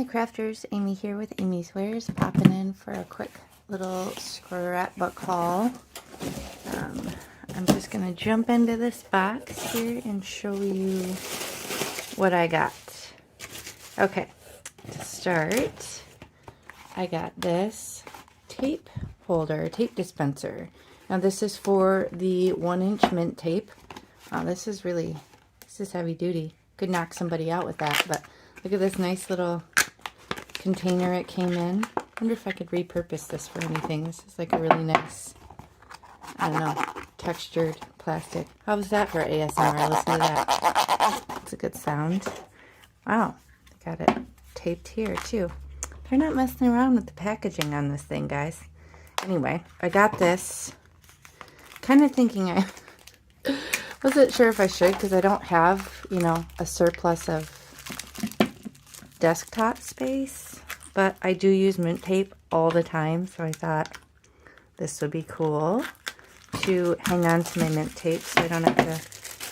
my crafters, Amy here with Amyswares, popping in for a quick little scrapbook haul. I'm just going to jump into this box here and show you what I got. Okay, to start, I got this tape holder, tape dispenser. Now this is for the 1-inch mint tape. This is heavy duty. Could knock somebody out with that, but look at this nice little container it came in. I wonder if I could repurpose this for anything. This is like a really nice, I don't know, textured plastic. How was that for ASMR? Listen to that. It's a good sound. Wow, I got it taped here too. They're not messing around with the packaging on this thing, guys. Anyway, I got this. Kind of thinking I wasn't sure if I should because I don't have, you know, a surplus of desktop space, but I do use mint tape all the time, so I thought this would be cool to hang on to my mint tape so I don't have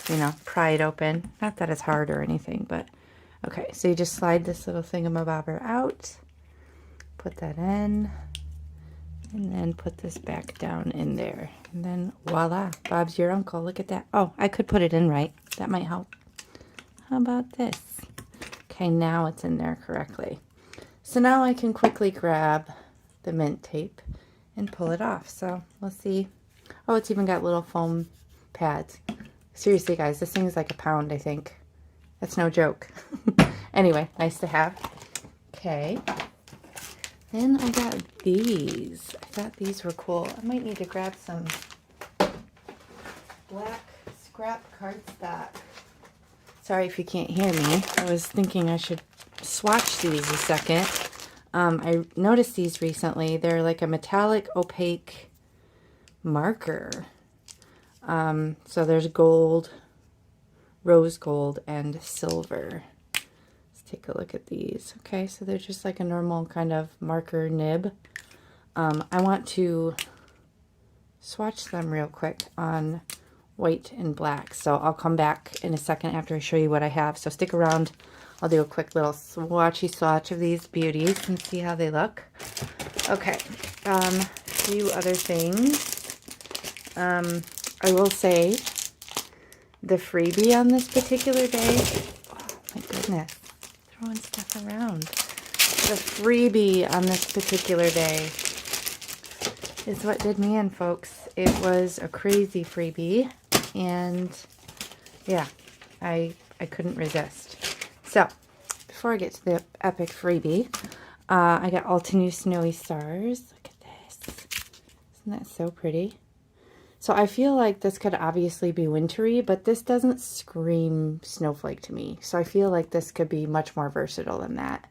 to, you know, pry it open. Not that it's hard or anything, but okay, so you just slide this little thingamabobber out, put that in, and then put this back down in there. And then voila, Bob's your uncle. Look at that. Oh, I could put it in right. That might help. How about this? Okay, now it's in there correctly. So now I can quickly grab the mint tape and pull it off. So let's see. Oh, it's even got little foam pads. Seriously, guys, this thing is like a pound, I think. That's no joke. Anyway, nice to have. Okay. Then I got these. I thought these were cool. I might need to grab some black scrap cardstock. Sorry if you can't hear me. I was thinking I should swatch these a second. I noticed these recently. They're like a metallic opaque marker. So there's gold, rose gold, and silver. Let's take a look at these. Okay, so they're just like a normal kind of marker nib. I want to swatch them real quick on white and black, so I'll come back in a second after I show you what I have, so stick around. I'll do a quick little swatchy swatch of these beauties and see how they look. Okay, a few other things. I will say the freebie on this particular day, oh my goodness, throwing stuff around. The freebie on this particular day is what did me in, folks. It was a crazy freebie, and yeah, I couldn't resist. So before I get to the epic freebie, I got all to new snowy stars. Look at this. Isn't that so pretty? So I feel like this could obviously be wintry, but this doesn't scream snowflake to me. So I feel like this could be much more versatile than that.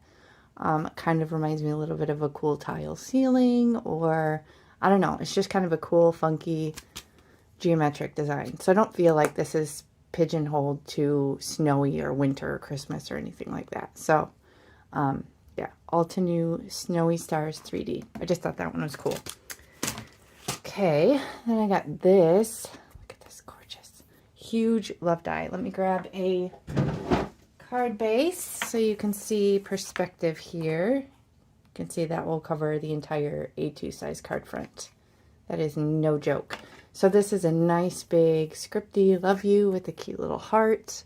It kind of reminds me a little bit of a cool tile ceiling, or I don't know. It's just kind of a cool, funky, geometric design. So I don't feel like this is pigeonholed to snowy or winter or Christmas or anything like that. So yeah, all to new snowy stars 3D. I just thought that one was cool. Okay, then I got this. Look at this gorgeous, huge love die. Let me grab a card base so you can see perspective here. You can see that will cover the entire A2 size card front. That is no joke. So this is a nice big scripty love you with a cute little heart.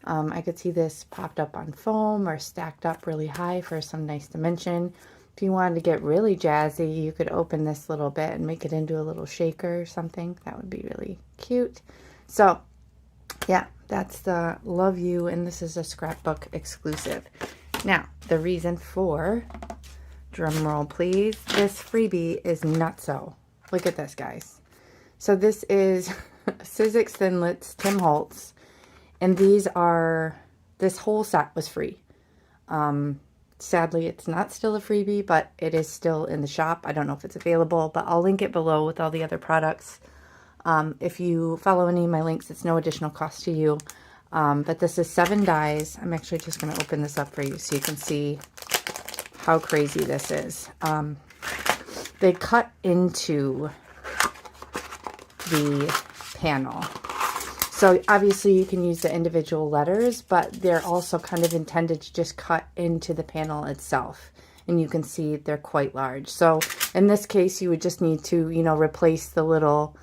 I could see this popped up on foam or stacked up really high for some nice dimension. If you wanted to get really jazzy, you could open this little bit and make it into a little shaker or something. That would be really cute. So yeah, that's the love you, and this is a scrapbook exclusive. Now, the reason for, drum roll please, this freebie is nutso. Look at this, guys. So this is Sizzix Thinlits Tim Holtz, and these are, this whole set was free. Sadly, it's not still a freebie, but it is still in the shop. I don't know if it's available, but I'll link it below with all the other products. If you follow any of my links, it's no additional cost to you. But this is 7 dies. I'm actually just going to open this up for you so you can see how crazy this is. They cut into the panel. So obviously you can use the individual letters, but they're also kind of intended to just cut into the panel itself. And you can see they're quite large. So in this case, you would just need to, you know, replace the little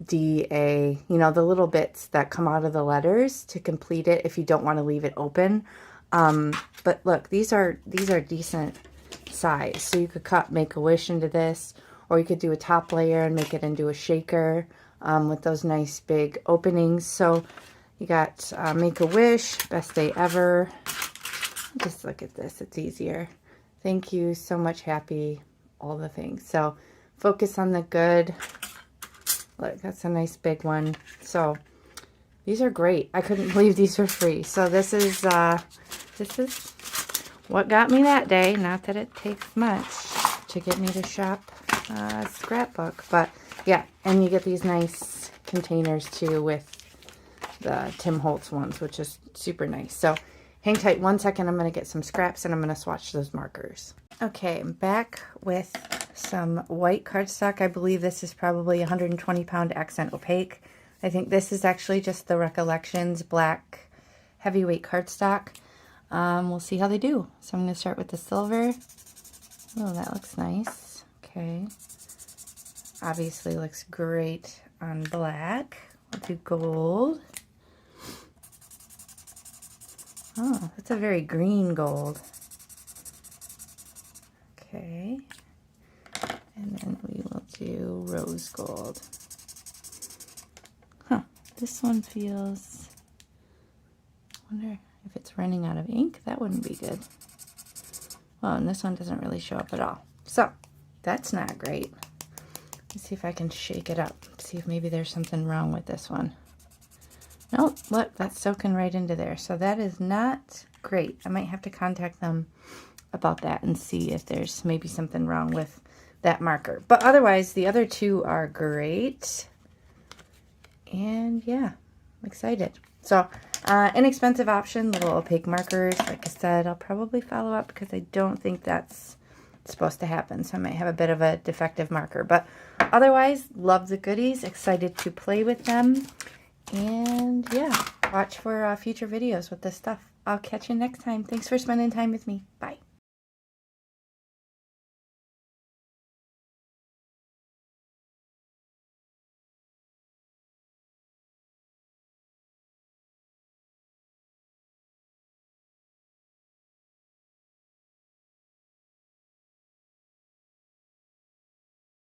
DA, you know, the little bits that come out of the letters to complete it if you don't want to leave it open. But look, these are decent size. So you could cut Make-A-Wish into this, or you could do a top layer and make it into a shaker with those nice big openings. So you got Make-A-Wish, Best Day Ever. Just look at this, it's easier. Thank you so much, Happy, all the things. So focus on the good. Look, that's a nice big one. So these are great. I couldn't believe these were free. So this is what got me that day. Not that it takes much to get me to shop Scrapbook, but yeah. And you get these nice containers too with the Tim Holtz ones, which is super nice. So hang tight 1 second. I'm going to get some scraps and I'm going to swatch those markers. Okay, I'm back with some white cardstock. I believe this is probably 120 pound accent opaque. I think this is actually just the Recollections black heavyweight cardstock. We'll see how they do. So I'm going to start with the silver. Oh, that looks nice. Okay. Obviously looks great on black. We'll do gold. Oh, that's a very green gold. Okay. And then we will do rose gold. Huh. This one feels... I wonder if it's running out of ink. That wouldn't be good. Well, and this one doesn't really show up at all. So, that's not great. Let's see if I can shake it up. See if maybe there's something wrong with this one. Nope, look, that's soaking right into there. So that is not great. I might have to contact them about that and see if there's maybe something wrong with that marker. But otherwise, the other two are great. And yeah, I'm excited. So, inexpensive option, little opaque markers. Like I said, I'll probably follow up because I don't think that's supposed to happen. So I might have a bit of a defective marker. But otherwise, love the goodies. Excited to play with them. And yeah, watch for future videos with this stuff. I'll catch you next time. Thanks for spending time with me. Bye.